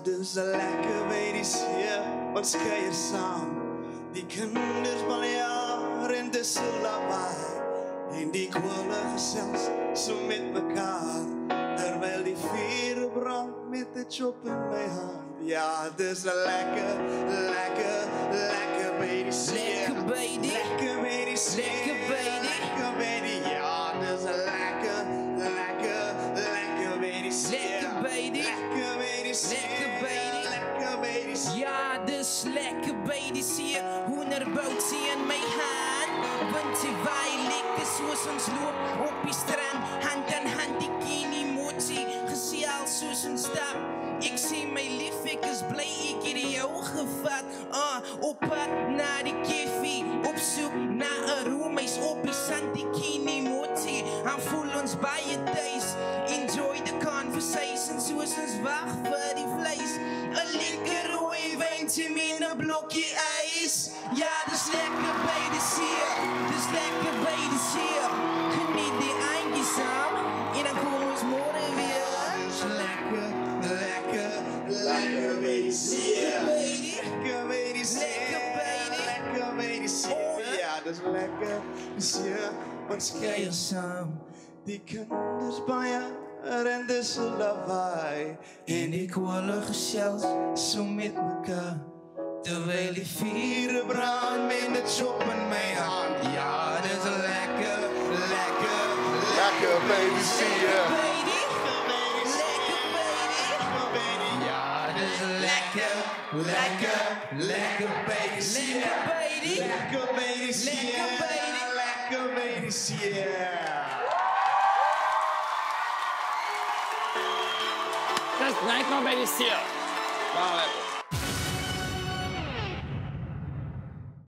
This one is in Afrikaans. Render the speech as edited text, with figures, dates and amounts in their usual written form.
dis lekker weet die see, ons kuier saam. Die kinders bal jaar en dis so lawaai. En die kwale gesels so met mekaar, terwyl die vuur brand met 'n chop in my hand. Ja, dis lekker, lekker, lekker by die see. Lekker by die, lekker by die see. lekker by die, lekker by die. Ja, dis lekker, lekker, lekker by die see. lekker by die, lekker by die see. lekker by die, lekker by die see. ja, dis lekker by die see. Hoenderboutjie in my hand, windjie waai lekker soos ons loop op die strand, hand in hand die kini motie, gesel soos ons stap. Ek sê my lief, ek is bly ek het jou gevat, op pad na die koffie, op soek na 'n roomhuis op die sand die kini motie, en voel ons baie tuis, enjoy the conversation soos ons wag vir die vleis, 'n lekker rooi wyntjie met 'n blokkie ys. Ja, dis lekker by die see, dis lekker by die see. Geniet die eindjie saam, en dan kom ons môre weer. Dis lekker, lekker, lekker by die see. Lekker by die see. Lekker by die, lekker by die see. Ja, dis lekker die see. Ons kuier saam. Die kinders baie en dis so lawaai. En die kwale gesels so met mekaar, terwyl die vuur brand met 'n chop in my hand. Ja, dis lekker, lekker, lekker by die see. Ja, dis lekker, lekker, lekker by die see. Lekker by die, Lekker by die see. lekker by die. Lekker by die see. Dat is lekker bij die stier. Waarom?